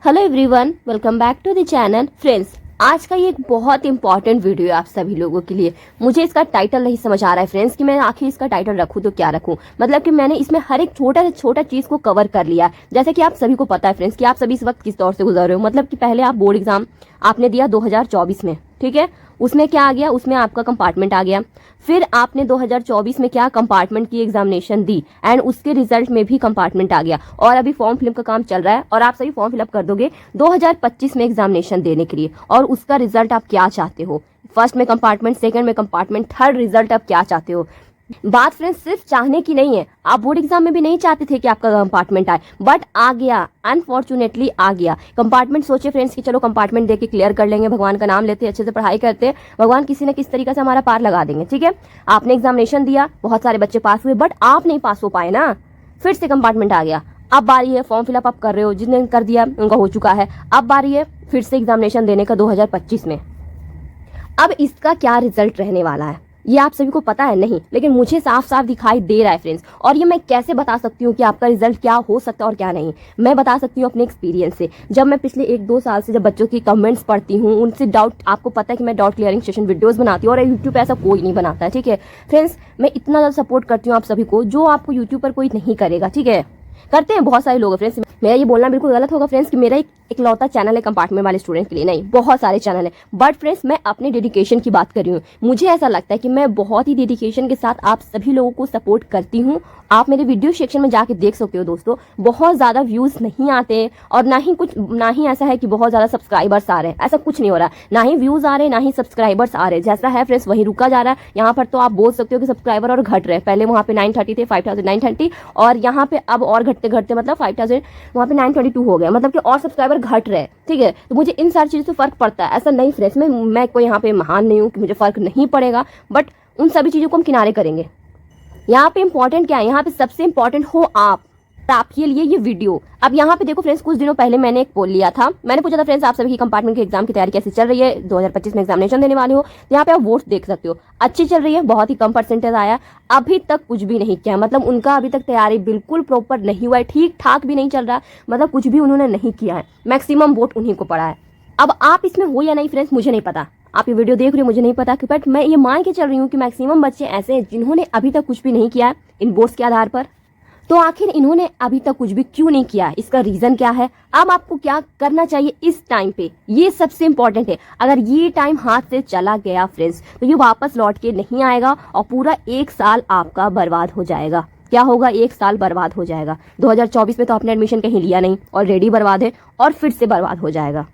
Hello everyone, welcome back to the channel. Friends, आज का ये एक बहुत इंपॉर्टेंट वीडियो है आप सभी लोगों के लिए। मुझे इसका टाइटल नहीं समझ आ रहा है फ्रेंड्स कि मैं आखिर इसका टाइटल रखूं तो क्या रखूं। मतलब कि मैंने इसमें हर एक छोटा से छोटा चीज को कवर कर लिया है। जैसे कि आप सभी को पता है फ्रेंड्स कि आप सभी इस वक्त किस दौर से गुजर रहे हो। मतलब कि पहले आप बोर्ड एग्जाम आपने दिया 2024 में, ठीक है। उसमें क्या आ गया, उसमें आपका कंपार्टमेंट आ गया। फिर आपने 2024 में क्या कंपार्टमेंट की एग्जामिनेशन दी एंड उसके रिजल्ट में भी कंपार्टमेंट आ गया और अभी फॉर्म फिलअप का काम चल रहा है और आप सभी फॉर्म फिलअप कर दोगे 2025 में एग्जामिनेशन देने के लिए। और उसका रिजल्ट आप क्या चाहते हो, फर्स्ट में कंपार्टमेंट, सेकंड में कंपार्टमेंट, थर्ड रिजल्ट आप क्या चाहते हो। बात फ्रेंड्स सिर्फ चाहने की नहीं है। आप बोर्ड एग्जाम में भी नहीं चाहते थे कि आपका कंपार्टमेंट आए, बट आ गया, अनफॉर्चुनेटली आ गया कंपार्टमेंट। सोचे फ्रेंड्स कि चलो कंपार्टमेंट देके क्लियर कर लेंगे, भगवान का नाम लेते, अच्छे से पढ़ाई करते, भगवान किसी न किसी तरीके से हमारा पार लगा देंगे, ठीक है। आपने एग्जामिनेशन दिया, बहुत सारे बच्चे पास हुए, बट आप नहीं पास हो पाए ना। फिर से कंपार्टमेंट आ गया। अब बारी है, फॉर्म फिलअप आप कर रहे हो, जिसने कर दिया उनका हो चुका है। अब बारी है फिर से एग्जामिनेशन देने का 2025 में। अब इसका क्या रिजल्ट रहने वाला है ये आप सभी को पता है नहीं, लेकिन मुझे साफ साफ दिखाई दे रहा है फ्रेंड्स। और ये मैं कैसे बता सकती हूँ कि आपका रिजल्ट क्या हो सकता है और क्या नहीं। मैं बता सकती हूँ अपने एक्सपीरियंस से। जब मैं पिछले 1-2 साल से जब बच्चों की कमेंट्स पढ़ती हूँ, उनसे डाउट, आपको पता है कि मैं डाउट क्लियरिंग सेशन वीडियोस बनाती हूँ और यूट्यूब पे ऐसा कोई नहीं बनाता है, ठीक है फ्रेंड्स। मैं इतना ज़्यादा सपोर्ट करती हूँ आप सभी को जो आपको यूट्यूब पर कोई नहीं करेगा, ठीक है। करते हैं बहुत सारे लोग फ्रेंड्स। मेरा ये बोलना बिल्कुल गलत होगा फ्रेंड्स कि मेरा एक इकलौता चैनल है कंपार्टमेंट वाले स्टूडेंट के लिए, नहीं, बहुत सारे चैनल है। बट फ्रेंड्स मैं अपने डेडिकेशन की बात कर रही हूँ। मुझे ऐसा लगता है कि मैं बहुत ही डेडिकेशन के साथ आप सभी लोगों को सपोर्ट करती हूँ। आप मेरे वीडियो सेक्शन में जाके देख सकते हो दोस्तों, बहुत ज़्यादा व्यूज़ नहीं आते और ना ही ऐसा है कि बहुत ज़्यादा सब्सक्राइबर्स आ रहे हैं। ऐसा कुछ नहीं हो रहा, ना ही व्यूज़ आ रहे ना ही सब्सक्राइबर्स आ रहे। जैसा है फ्रेंड्स वही रुका जा रहा है। यहाँ पर तो आप बोल सकते हो कि सब्सक्राइबर और घट रहे हैं। पहले वहाँ पे 930 थे, 5930, और यहाँ पे अब और घटते घटते मतलब 5000 वहाँ पे 922 हो गया। मतलब कि और सब्सक्राइबर घट रहे, ठीक है। तो मुझे इन सारी चीज़ों से फर्क पड़ता है। ऐसा नहीं फ्रेंड्स, मैं कोई यहाँ पे महान नहीं हूँ कि मुझे फर्क नहीं पड़ेगा, बट उन सभी चीज़ों को हम किनारे करेंगे। यहाँ पे इंपॉर्टेंट क्या है, यहाँ पे सबसे इंपॉर्टेंट हो आप, आपके लिए ये वीडियो। अब यहाँ पे देखो फ्रेंड्स, कुछ दिनों पहले मैंने एक पोल लिया था। मैंने पूछा था फ्रेंड्स आप सभी की कंपार्टमेंट के एग्जाम की तैयारी कैसे चल रही है, 2025 में एग्जामिनेशन देने वाले हो। तो यहाँ पे आप वोट्स देख सकते हो, अच्छी चल रही है, बहुत ही कम परसेंटेज आया। अभी तक कुछ भी नहीं किया, मतलब उनका अभी तक तैयारी बिल्कुल प्रॉपर नहीं हुआ है, ठीक ठाक भी नहीं चल रहा, मतलब कुछ भी उन्होंने नहीं किया है। मैक्सिमम वोट उन्हीं को पड़ा है। अब आप इसमें हो या नहीं फ्रेंड्स मुझे नहीं पता, आप ये वीडियो देख रहे हो मुझे नहीं पता, बट मैं ये मान के चल रही हूँ कि मैक्सिमम बच्चे ऐसे हैं जिन्होंने अभी तक कुछ भी नहीं किया इन बोर्ड्स के आधार पर। तो आखिर इन्होंने अभी तक कुछ भी क्यों नहीं किया, इसका रीजन क्या है। अब आपको क्या करना चाहिए इस टाइम पे, ये सबसे इंपॉर्टेंट है। अगर ये टाइम हाथ से चला गया फ्रेंड्स तो ये वापस लौट के नहीं आएगा और पूरा 1 साल आपका बर्बाद हो जाएगा। क्या होगा, 1 साल बर्बाद हो जाएगा। 2024 में तो आपने एडमिशन कहीं लिया नहीं, ऑलरेडी बर्बाद है और फिर से बर्बाद हो जाएगा।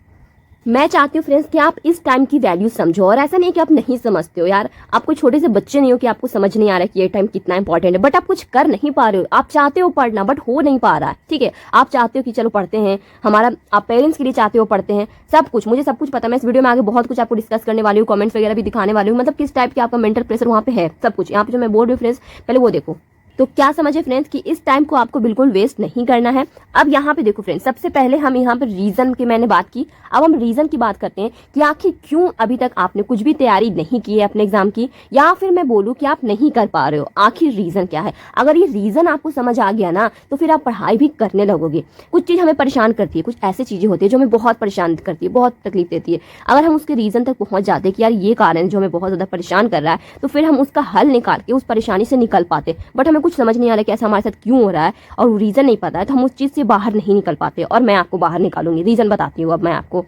मैं चाहती हूँ फ्रेंड्स कि आप इस टाइम की वैल्यू समझो, और ऐसा नहीं कि आप नहीं समझते हो यार। आप कोई छोटे से बच्चे नहीं हो कि आपको समझ नहीं आ रहा है कि ये टाइम कितना इंपॉर्टेंट है, बट आप कुछ कर नहीं पा रहे हो। आप चाहते हो पढ़ना बट हो नहीं पा रहा है, ठीक है। आप चाहते हो कि चलो पढ़ते हैं, हमारा आप पेरेंट्स के लिए चाहते हो पढ़ते हैं, सब कुछ, मुझे सब कुछ पता है। मैं इस वीडियो में आगे बहुत कुछ आपको डिस्कस करने वाली हूँ, कमेंट्स वगैरह भी दिखाने वाली हूँ, मतलब किस टाइप की आपका मेंटल प्रेशर वहाँ पे है, सब कुछ यहाँ पे जो मैं बोल रही हूँ फ्रेंड्स, पहले वो देखो। तो क्या समझे फ्रेंड्स कि इस टाइम को आपको बिल्कुल वेस्ट नहीं करना है। अब यहाँ पे देखो फ्रेंड्स, सबसे पहले हम यहाँ पे रीजन की मैंने बात की, अब हम रीजन की बात करते हैं कि आखिर क्यों अभी तक आपने कुछ भी तैयारी नहीं की है अपने एग्जाम की, या फिर मैं बोलूँ कि आप नहीं कर पा रहे हो, आखिर रीजन क्या है। अगर ये रीजन आपको समझ आ गया ना तो फिर आप पढ़ाई भी करने लगोगे। कुछ चीज़ हमें परेशान करती है, कुछ ऐसी चीज़ें होती है जो हमें बहुत परेशान करती है, बहुत तकलीफ देती है। अगर हम उसके रीजन तक पहुंच जाते कि यार ये कारण जो हमें बहुत ज़्यादा परेशान कर रहा है, तो फिर हम उसका हल निकाल के उस परेशानी से निकल पाते। बट हमें कुछ समझ नहीं आ रहा कि ऐसा हमारे साथ क्यों हो रहा है और रीजन नहीं पता है, तो हम उस चीज से बाहर नहीं निकल पाते। और मैं आपको बाहर निकालूंगी, रीजन बताती हूँ अब मैं आपको।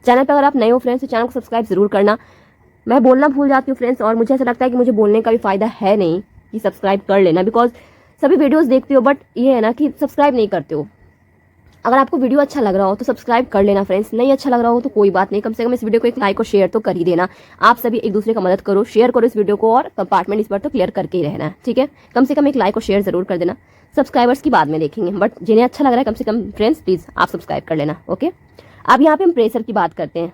चैनल पर अगर आप नए हो फ्रेंड्स तो चैनल को सब्सक्राइब जरूर करना। मैं बोलना भूल जाती हूँ फ्रेंड्स, और मुझे ऐसा लगता है कि मुझे बोलने का भी फायदा है नहीं कि सब्सक्राइब कर लेना, बिकॉज सभी वीडियोस देखते हो बट ये है ना कि सब्सक्राइब नहीं करते हो। अगर आपको वीडियो अच्छा लग रहा हो तो सब्सक्राइब कर लेना फ्रेंड्स, नहीं अच्छा लग रहा हो तो कोई बात नहीं, कम से कम इस वीडियो को एक लाइक और शेयर तो कर ही देना। आप सभी एक दूसरे का मदद करो, शेयर करो इस वीडियो को, और कंपार्टमेंट इस बार तो क्लियर करके ही रहना है, ठीक है। कम से कम एक लाइक और शेयर जरूर कर देना। सब्सक्राइबर्स की बाद में देखेंगे, बट जिन्हें अच्छा लग रहा है कम से कम फ्रेंड्स प्लीज आप सब्सक्राइब कर लेना, ओके। अब यहाँ पे हम प्रेशर की बात करते हैं।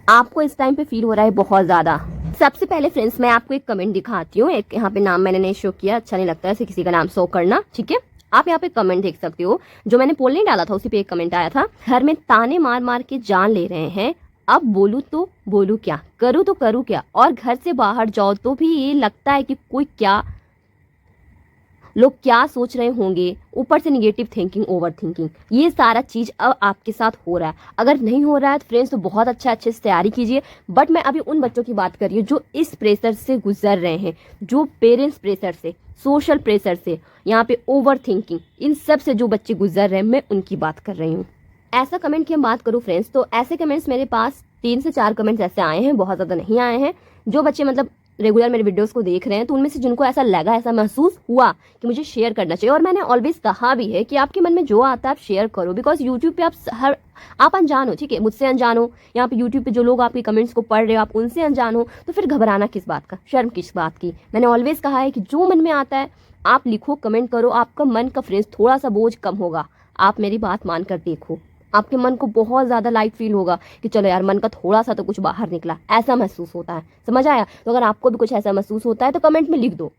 आपको इस टाइम पे फील हो रहा है बहुत ज्यादा। सबसे पहले फ्रेंड्स मैं आपको एक कमेंट दिखाती हूँ। एक यहाँ पे नाम मैंने नहीं शो किया, अच्छा नहीं लगता है ऐसे किसी का नाम शो करना, ठीक है। आप यहाँ पे कमेंट देख सकते हो, जो मैंने पोल नहीं डाला था उसी पे एक कमेंट आया था। घर में ताने मार मार के जान ले रहे हैं, अब बोलूं तो बोलूं क्या, करूं तो करूं क्या, और घर से बाहर जाओ तो भी ये लगता है कि कोई क्या लोग क्या सोच रहे होंगे, ऊपर से निगेटिव थिंकिंग, ओवर थिंकिंग, ये सारा चीज़ अब आपके साथ हो रहा है। अगर नहीं हो रहा है तो फ्रेंड्स तो बहुत अच्छे से तैयारी कीजिए। बट मैं अभी उन बच्चों की बात कर रही हूँ जो इस प्रेशर से गुजर रहे हैं, जो पेरेंट्स प्रेशर से, सोशल प्रेशर से, यहाँ पे ओवर थिंकिंग, इन सब से जो बच्चे गुजर रहे हैं, मैं उनकी बात कर रही हूँ। ऐसा कमेंट की हम बात करूँ फ्रेंड्स, तो ऐसे कमेंट्स मेरे पास 3 से 4 कमेंट्स ऐसे आए हैं, बहुत ज़्यादा नहीं आए हैं। जो बच्चे मतलब रेगुलर मेरे वीडियोस को देख रहे हैं, तो उनमें से जिनको ऐसा लगा, ऐसा महसूस हुआ कि मुझे शेयर करना चाहिए, और मैंने ऑलवेज कहा भी है कि आपके मन में जो आता है आप शेयर करो, बिकॉज यूट्यूब पे आप अनजान हो, ठीक है, मुझसे अनजान हो, यहाँ पे यूट्यूब पे जो लोग आपके कमेंट्स को पढ़ रहे हो आप उनसे अनजान हो, तो फिर घबराना किस बात का, शर्म किस बात की। मैंने ऑलवेज कहा है कि जो मन में आता है आप लिखो, कमेंट करो, आपका मन का फ्रेंड्स थोड़ा सा बोझ कम होगा। आप मेरी बात मानकर देखो, आपके मन को बहुत ज़्यादा लाइट फील होगा कि चलो यार मन का थोड़ा सा तो कुछ बाहर निकला, ऐसा महसूस होता है। समझ आया? तो अगर आपको भी कुछ ऐसा महसूस होता है तो कमेंट में लिख दो,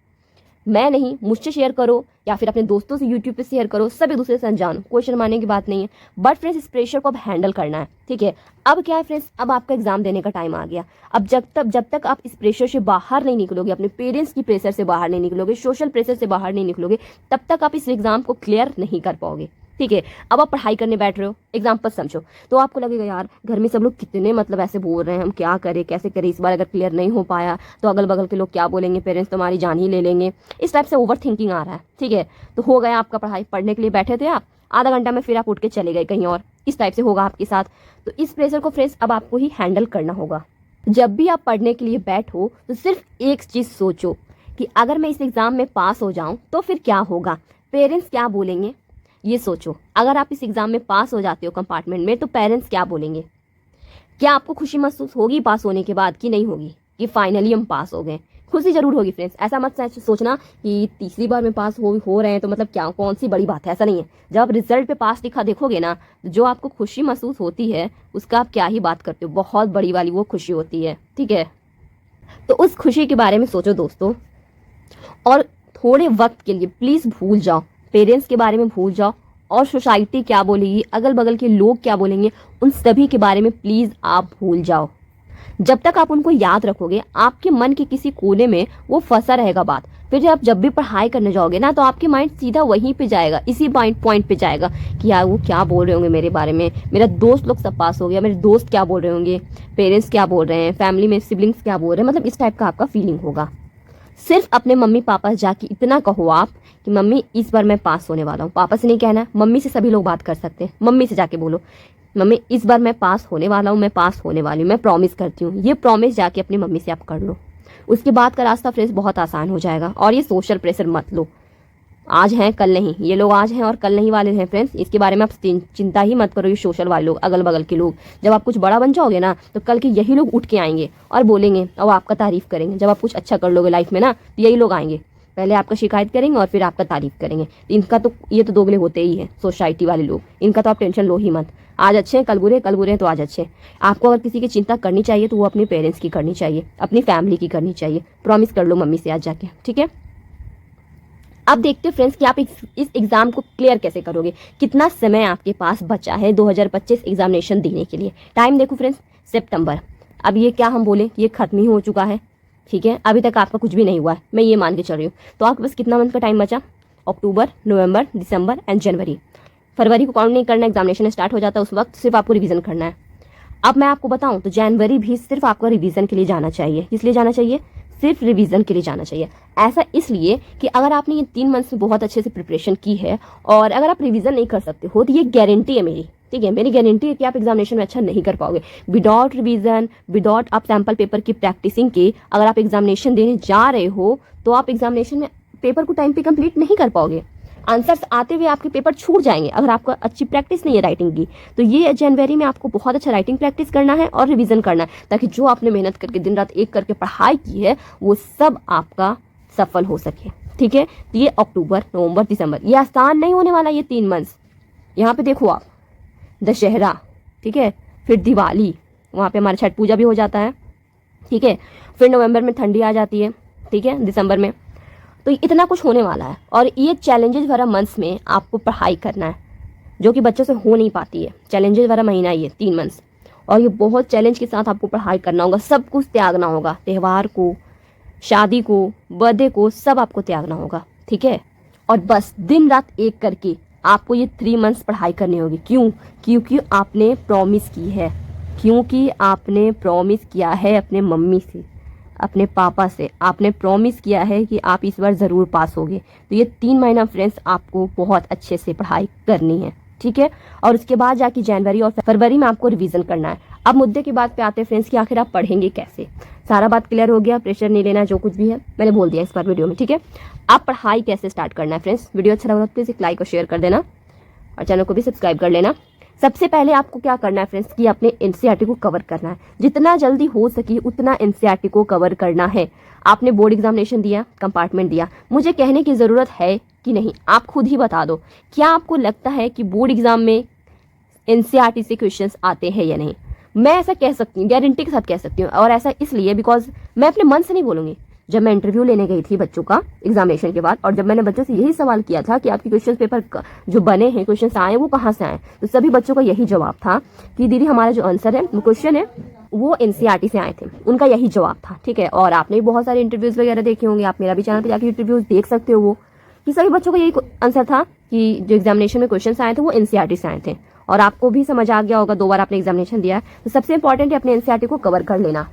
मैं नहीं, मुझसे शेयर करो या फिर अपने दोस्तों से यूट्यूब पे शेयर करो, सब एक दूसरे से अनजान, कोई शर्माने की बात नहीं है। बट फ्रेंड्स इस प्रेशर को अब हैंडल करना है, ठीक है। अब क्या है फ्रेंड्स, अब आपका एग्जाम देने का टाइम आ गया। अब जब तक आप इस प्रेशर से बाहर नहीं निकलोगे, अपने पेरेंट्स की प्रेशर से बाहर नहीं निकलोगे, सोशल प्रेशर से बाहर नहीं निकलोगे, तब तक आप इस एग्जाम को क्लियर नहीं कर पाओगे, ठीक है। अब आप पढ़ाई करने बैठ रहे हो, एग्जाम्पल समझो, तो आपको लगेगा यार घर में सब लोग कितने मतलब ऐसे बोल रहे हैं, हम क्या करें, कैसे करें, इस बार अगर क्लियर नहीं हो पाया तो अगल बगल के लोग क्या बोलेंगे, पेरेंट्स तुम्हारी जान ही ले लेंगे, इस टाइप से ओवर थिंकिंग आ रहा है, ठीक है। तो हो गया आपका पढ़ाई, पढ़ने के लिए बैठे थे आप, आधा घंटा में फिर आप उठ के चले गए कहीं और, इस टाइप से होगा आपके साथ। तो इस प्रेशर को फ्रेंड्स अब आपको ही हैंडल करना होगा। जब भी आप पढ़ने के लिए बैठो तो सिर्फ एक चीज़ सोचो कि अगर मैं इस एग्ज़ाम में पास हो जाऊँ तो फिर क्या होगा, पेरेंट्स क्या बोलेंगे, ये सोचो। अगर आप इस एग्ज़ाम में पास हो जाते हो कंपार्टमेंट में तो पेरेंट्स क्या बोलेंगे, क्या आपको खुशी महसूस होगी पास होने के बाद कि नहीं होगी, कि हम पास हो गए? खुशी जरूर होगी फ्रेंड्स, ऐसा मत सोचना कि तीसरी बार में पास हो रहे हैं तो मतलब क्या, कौन सी बड़ी बात है, ऐसा नहीं है। जब आप रिजल्ट पे पास लिखा देखोगे ना, जो आपको खुशी महसूस होती है उसका आप क्या ही बात करते हो, बहुत बड़ी वाली वो खुशी होती है, ठीक है। तो उस खुशी के बारे में सोचो दोस्तों, और थोड़े वक्त के लिए प्लीज़ भूल जाओ, पेरेंट्स के बारे में भूल जाओ, और सोसाइटी क्या बोलेगी, अगल बगल के लोग क्या बोलेंगे, उन सभी के बारे में प्लीज़ आप भूल जाओ। जब तक आप उनको याद रखोगे आपके मन के किसी कोने में वो फंसा रहेगा बात। फिर जब भी पढ़ाई करने जाओगे ना, तो आपके माइंड सीधा वहीं पे जाएगा, इसी पॉइंट पे जाएगा कि यार वो क्या बोल रहे होंगे मेरे बारे में, मेरा दोस्त लोग सब पास हो गया, मेरे दोस्त क्या बोल रहे होंगे, पेरेंट्स क्या बोल रहे हैं, फैमिली में सिबलिंग्स क्या बोल रहे हैं, मतलब इस टाइप का आपका फीलिंग होगा। सिर्फ अपने मम्मी पापा से जाके इतना कहो आप कि मम्मी इस बार मैं पास होने वाला हूँ। पापा से नहीं कहना, मम्मी से सभी लोग बात कर सकते हैं, मम्मी से जाके बोलो मम्मी इस बार मैं पास होने वाला हूँ, मैं पास होने वाली हूँ, मैं प्रॉमिस करती हूँ। ये प्रॉमिस जाके अपनी मम्मी से आप कर लो, उसके बाद का रास्ता फ्रेंड्स बहुत आसान हो जाएगा। और ये सोशल प्रेशर मत लो, आज हैं कल नहीं, ये लोग आज हैं और कल नहीं वाले हैं फ्रेंड्स, इसके बारे में आप चिंता ही मत करो। ये सोशल वाले लोग, अगल बगल के लोग, जब आप कुछ बड़ा बन जाओगे ना तो कल के यही लोग उठ के आएंगे और बोलेंगे और आपका तारीफ करेंगे। जब आप कुछ अच्छा कर लोगे लाइफ में ना, तो यही लोग आएंगे, पहले आपका शिकायत करेंगे और फिर आपका तारीफ करेंगे। इनका तो ये तो दोगले होते ही हैं सोसाइटी वाले लोग, इनका तो आप टेंशन लो ही मत। आज अच्छे हैं कल बुरे, कल बुरे हैं तो आज अच्छे। आपको अगर किसी की चिंता करनी चाहिए तो वो अपने पेरेंट्स की करनी चाहिए, अपनी फैमिली की करनी चाहिए। प्रॉमिस कर लो मम्मी से आज जाके, ठीक है। अब देखते हैं फ्रेंड्स कि आप इस एग्जाम को क्लियर कैसे करोगे, कितना समय आपके पास बचा है 2025 एग्जामिनेशन देने के लिए। टाइम देखो फ्रेंड्स, सितंबर, अब ये क्या हम बोले, ये खत्म ही हो चुका है, ठीक है। अभी तक आपका कुछ भी नहीं हुआ है, मैं ये मान के चल रही हूँ। तो आपके पास कितना मंथ का टाइम बचा, अक्टूबर, नवंबर, दिसंबर एंड जनवरी। फरवरी को काउंट नहीं करना, एग्जामिनेशन स्टार्ट हो जाता है, उस वक्त सिर्फ आपको रिवीजन करना है। अब मैं आपको बताऊं तो जनवरी भी सिर्फ आपको रिवीजन के लिए जाना चाहिए। किस लिए जाना चाहिए, सिर्फ रिवीजन के लिए जाना चाहिए। ऐसा इसलिए कि अगर आपने ये 3 मंथ्स में बहुत अच्छे से प्रिपरेशन की है और अगर आप रिवीजन नहीं कर सकते हो तो ये गारंटी है मेरी, ठीक है, मेरी गारंटी है कि आप एग्जामिनेशन में अच्छा नहीं कर पाओगे। विदाउट रिवीजन, विदाउट आप सैम्पल पेपर की प्रैक्टिसिंग के अगर आप एग्जामिनेशन देने जा रहे हो तो आप एग्जामिनेशन में पेपर को टाइम पे कंप्लीट नहीं कर पाओगे। आंसर्स आते हुए आपके पेपर छूट जाएंगे अगर आपको अच्छी प्रैक्टिस नहीं है राइटिंग की। तो ये जनवरी में आपको बहुत अच्छा राइटिंग प्रैक्टिस करना है और रिवीजन करना है, ताकि जो आपने मेहनत करके दिन रात एक करके पढ़ाई की है वो सब आपका सफल हो सके, ठीक है। तो ये अक्टूबर, नवंबर, दिसंबर, ये आसान नहीं होने वाला ये 3 मंथ्स। यहाँ पे देखो आप, दशहरा, ठीक है, फिर दिवाली, वहाँ पे हमारा छठ पूजा भी हो जाता है, ठीक है। फिर नवंबर में ठंडी आ जाती है, ठीक है, दिसंबर में। तो इतना कुछ होने वाला है और ये चैलेंजेस भरा मंथ्स में आपको पढ़ाई करना है, जो कि बच्चों से हो नहीं पाती है। चैलेंजेस भरा महीना ये 3 मंथ्स, और ये बहुत चैलेंज के साथ आपको पढ़ाई करना होगा, सब कुछ त्यागना होगा, त्यौहार को, शादी को, बर्थडे को, सब आपको त्यागना होगा, ठीक है। और बस दिन रात एक करके आपको ये 3 मंथ्स पढ़ाई करनी होगी। क्यों? क्योंकि आपने प्रॉमिस की है, क्योंकि आपने प्रॉमिस किया है अपने मम्मी से, अपने पापा से, आपने प्रॉमिस किया है कि आप इस बार ज़रूर पास होगे। तो ये 3 महीना फ्रेंड्स आपको बहुत अच्छे से पढ़ाई करनी है, ठीक है। और उसके बाद जाके जनवरी और फरवरी में आपको रिवीजन करना है। अब मुद्दे की बात पे आते हैं फ्रेंड्स कि आखिर आप पढ़ेंगे कैसे। सारा बात क्लियर हो गया, प्रेशर नहीं लेना, जो कुछ भी है मैंने बोल दिया इस बार वीडियो में, ठीक है। आप पढ़ाई कैसे स्टार्ट करना है फ्रेंड्स। वीडियो अच्छा लगा तो प्लीज़ एक लाइक और शेयर कर देना और चैनल को भी सब्सक्राइब कर लेना। सबसे पहले आपको क्या करना है फ्रेंड्स कि अपने एनसीईआरटी को कवर करना है। जितना जल्दी हो सके उतना एनसीईआरटी को कवर करना है। आपने बोर्ड एग्जामिनेशन दिया, कंपार्टमेंट दिया, मुझे कहने की ज़रूरत है कि नहीं, आप खुद ही बता दो। क्या आपको लगता है कि बोर्ड एग्जाम में एनसीईआरटी से क्वेश्चंस आते हैं या नहीं? मैं ऐसा कह सकती हूँ, गारंटी के साथ कह सकती हूँ। और ऐसा इसलिए बिकॉज मैं अपने मन से नहीं बोलूँगी। जब मैं इंटरव्यू लेने गई थी बच्चों का एग्जामिनेशन के बाद, और जब मैंने बच्चों से यही सवाल किया था कि आपके क्वेश्चन पेपर जो बने हैं, क्वेश्चन आए वो कहाँ से आए, तो सभी बच्चों का यही जवाब था कि दीदी हमारा जो आंसर है, क्वेश्चन है, वो एनसीईआरटी से आए थे। उनका यही जवाब था, ठीक है। और आपने भी बहुत सारे इंटरव्यूज वगैरह देखे होंगे, आप मेरा भी चैनल पर जाकर इंटरव्यूज देख सकते हो। वो कि सभी बच्चों का यही आंसर था कि जो एग्जामिनेशन में क्वेश्चन आए थे वो एनसीईआरटी से आए थे। और आपको भी समझ आ गया होगा, 2 बार आपने एग्जामिनेशन दिया है। तो सबसे इंपॉर्टेंट है अपने एनसीईआरटी को कवर कर लेना,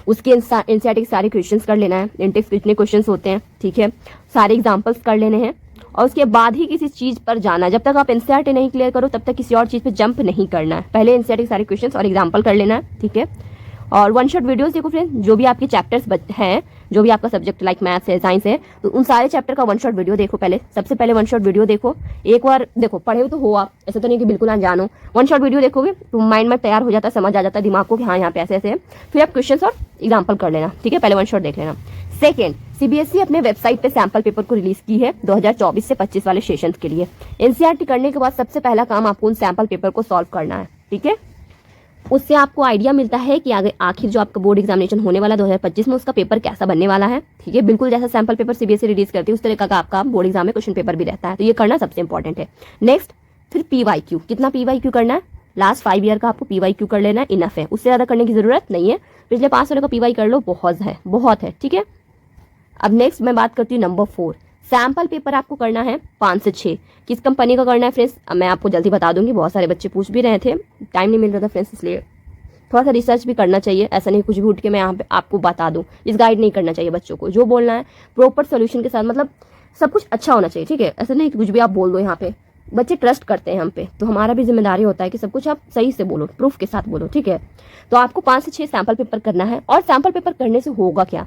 उसके एनसीईआरटी के सारे क्वेश्चंस कर लेना है, इंटेक्स कितने क्वेश्चंस होते हैं, ठीक है, सारे एग्जांपल्स कर लेने हैं। और उसके बाद ही किसी चीज पर जाना है। जब तक आप एनसीईआरटी नहीं क्लियर करो तब तक किसी और चीज पे जंप नहीं करना है। पहले एनसीईआरटी के सारे क्वेश्चंस और एग्जाम्पल कर लेना है, ठीक है। और 1 शॉट वीडियोस देखो फ्रेंड्स, जो भी आपके चैप्टर्स हैं, जो भी आपका सब्जेक्ट लाइक मैथ्स है, साइंस है, तो उन सारे चैप्टर का 1 शॉट वीडियो देखो। पहले सबसे पहले 1 शॉट वीडियो देखो। एक बार देखो, पढ़े हो तो हो आप, ऐसा तो नहीं कि बिल्कुल अनजान हो। 1 शॉट वीडियो देखोगे तो माइंड में तैयार हो जाता है, समझ आ जाता है दिमाग को कि हाँ यहाँ पे ऐसे ऐसे है। फिर आप क्वेश्चन और एग्जाम्पल कर लेना, ठीक है। पहले 1 शॉट देख लेना। सेकेंड, सीबीएसई अपने वेबसाइट पे सैंपल पेपर को रिलीज की है 2024 से 25 वाले सेशन के लिए। एनसीईआरटी करने के बाद सबसे पहला काम आपको उन सैंपल पेपर को सॉल्व करना है, ठीक है। उससे आपको आइडिया मिलता है कि आगे आखिर जो आपका बोर्ड एग्जामिनेशन होने वाला 2025 में उसका पेपर कैसा बनने वाला है, ठीक है। बिल्कुल जैसा सैंपल पेपर सीबीएसई रिलीज करती है उस तरह का आपका बोर्ड एग्जाम में क्वेश्चन पेपर भी रहता है। तो ये करना सबसे इंपॉर्टेंट है। नेक्स्ट, फिर पीवाईक्यू। कितना पीवाईक्यू करना है? लास्ट 5 ईयर का आपको पीवाईक्यू कर लेना, इनफ है, उससे ज्यादा करने की जरूरत नहीं है। पिछले 5 सालों का पीवाई कर लो, बहुत है, ठीक है। अब नेक्स्ट मैं बात करती हूँ नंबर 4। सैंपल पेपर आपको करना है 5 से 6। किस कंपनी का करना है फ्रेंड्स, मैं आपको जल्दी बता दूंगी। बहुत सारे बच्चे पूछ भी रहे थे, टाइम नहीं मिल रहा था फ्रेंड्स, इसलिए थोड़ा सा रिसर्च भी करना चाहिए। ऐसा नहीं कुछ भी उठ के मैं यहाँ पे आपको बता दूं, इस गाइड नहीं करना चाहिए बच्चों को। जो बोलना है प्रॉपर सोल्यूशन के साथ, मतलब सब कुछ अच्छा होना चाहिए, ठीक है। ऐसा नहीं कि कुछ भी आप बोल दो। यहाँ पे बच्चे ट्रस्ट करते हैं हम पे, तो हमारा भी जिम्मेदारी होता है कि सब कुछ आप सही से बोलो, प्रूफ के साथ बोलो, ठीक है। तो आपको 5 से 6 सैंपल पेपर करना है। और सैंपल पेपर करने से होगा क्या?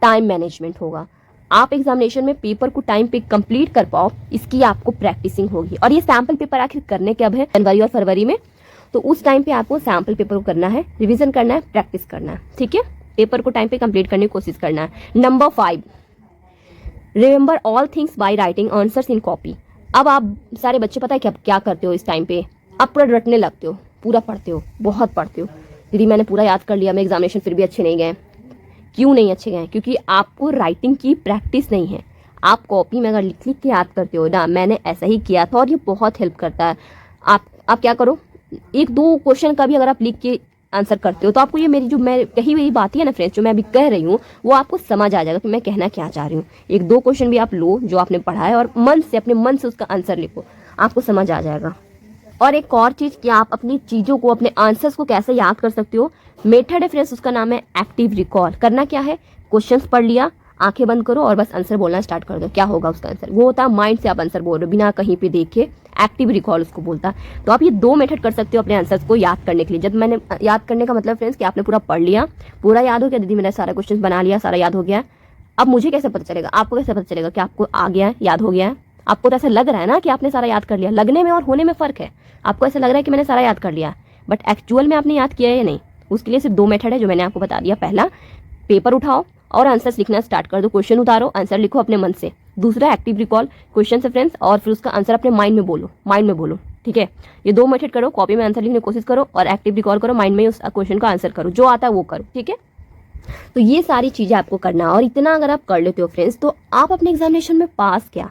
टाइम मैनेजमेंट होगा। आप एग्जामिनेशन में पेपर को टाइम पे कंप्लीट कर पाओ, इसकी आपको प्रैक्टिसिंग होगी। और ये सैंपल पेपर आखिर करने कब है? जनवरी और फरवरी में। तो उस टाइम पे आपको सैंपल पेपर को करना है, रिवीजन करना है, प्रैक्टिस करना है, ठीक है। पेपर को टाइम पे कंप्लीट करने की कोशिश करना है। Number 5, remember all things by writing answers in copy. अब आप सारे बच्चे पता है क्या करते हो इस टाइम पे? आप पूरा रटने लगते हो, पूरा पढ़ते हो, बहुत पढ़ते हो। दीदी मैंने पूरा याद कर लिया, मेरे एग्जामिनेशन फिर भी अच्छे नहीं गए। क्यों नहीं अच्छे गए? क्योंकि आपको राइटिंग की प्रैक्टिस नहीं है। आप कॉपी में अगर लिख लिख के याद करते हो ना, मैंने ऐसा ही किया था और ये बहुत हेल्प करता है। आप क्या करो, 1-2 क्वेश्चन का भी अगर आप लिख के आंसर करते हो तो आपको ये मेरी जो मैं कही हुई बात है ना फ्रेंड्स, जो मैं अभी कह रही हूँ, वो आपको समझ आ जाएगा कि मैं कहना क्या चाह रही हूँ। 1-2 क्वेश्चन भी आप लो जो आपने पढ़ा है और मन से, अपने मन से उसका आंसर लिखो, आपको समझ आ जाएगा। और एक और चीज कि आप अपनी चीजों को, अपने आंसर्स को कैसे याद कर सकते हो, मेथड है फ्रेंड्स, उसका नाम है एक्टिव रिकॉल। करना क्या है? क्वेश्चंस पढ़ लिया, आंखें बंद करो और बस आंसर बोलना स्टार्ट कर दो। क्या होगा उसका आंसर? वो होता है माइंड से आप आंसर बोल रहे हो, बिना कहीं पे देखे। एक्टिव रिकॉल उसको बोलता है। तो आप ये 2 मेथड कर सकते हो अपने आंसर्स को याद करने के लिए। जब मैंने याद करने का मतलब फ्रेंड्स कि आपने पूरा पढ़ लिया, पूरा याद हो गया, दीदी मैंने सारा क्वेश्चन बना लिया, सारा याद हो गया। अब मुझे कैसे पता चलेगा, आपको कैसे पता चलेगा कि आपको आ गया है, याद हो गया है? आपको तो ऐसा लग रहा है ना कि आपने सारा याद कर लिया। लगने में और होने में फर्क है। आपको ऐसा लग रहा है कि मैंने सारा याद कर लिया, बट एक्चुअल में आपने याद किया है या नहीं। उसके लिए सिर्फ 2 मेथड है जो मैंने आपको बता दिया। पहला, पेपर उठाओ और आंसर्स लिखना स्टार्ट कर दो। क्वेश्चन उतारो, आंसर लिखो अपने मन से। दूसरा, एक्टिव रिकॉल, क्वेश्चन से फ्रेंड्स, और फिर उसका आंसर अपने माइंड में बोलो, ठीक है। ये 2 मेथड करो, कॉपी में आंसर लिखने की कोशिश करो और एक्टिव रिकॉल करो, माइंड में उस क्वेश्चन का आंसर करो, जो आता है वो करो, ठीक है। तो ये सारी चीजें आपको करना है। और इतना अगर आप कर लेते हो फ्रेंड्स, तो आप अपने एग्जामिनेशन में पास, क्या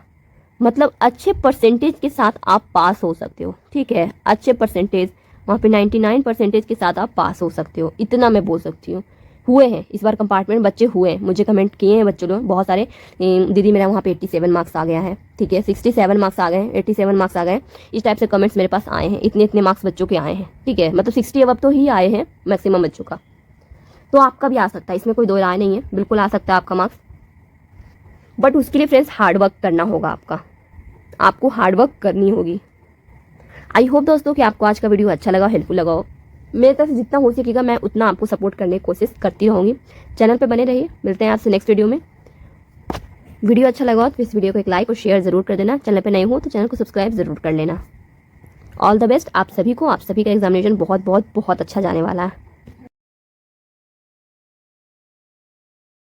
मतलब अच्छे परसेंटेज के साथ आप पास हो सकते हो, ठीक है। अच्छे परसेंटेज, वहाँ पे 99% के साथ आप पास हो सकते हो, इतना मैं बोल सकती हूँ। हुए हैं, इस बार कंपार्टमेंट बच्चे हुए हैं, मुझे कमेंट किए हैं बच्चों लोग बहुत सारे, दीदी मेरा वहाँ पे 87 मार्क्स आ गया है, ठीक है, 67 मार्क्स आ गए हैं, 87 मार्क्स आ गए, इस टाइप से कमेंट्स मेरे पास आए हैं, इतने इतने मार्क्स बच्चों के आए हैं, ठीक है, मतलब 60 अब तो ही आए हैं मैक्सिमम बच्चों का। तो आपका भी आ सकता है, इसमें कोई दो राय नहीं है, बिल्कुल आ सकता है आपका मार्क्स, बट उसके लिए फ्रेंड्स हार्ड वर्क करना होगा, आपको हार्ड वर्क करनी होगी। आई होप दोस्तों कि आपको आज का वीडियो अच्छा लगा, हेल्पफुल लगा हो। मेरे तरफ से जितना हो सकेगा मैं उतना आपको सपोर्ट करने की कोशिश करती रहूँगी। चैनल पे बने रहिए, मिलते हैं आपसे नेक्स्ट वीडियो में। वीडियो अच्छा लगा हो तो इस वीडियो को एक लाइक और शेयर जरूर कर देना। चैनल पे नए हो तो चैनल को सब्सक्राइब जरूर कर लेना। ऑल द बेस्ट आप सभी को, आप सभी का एग्जामिनेशन बहुत बहुत बहुत अच्छा जाने वाला है।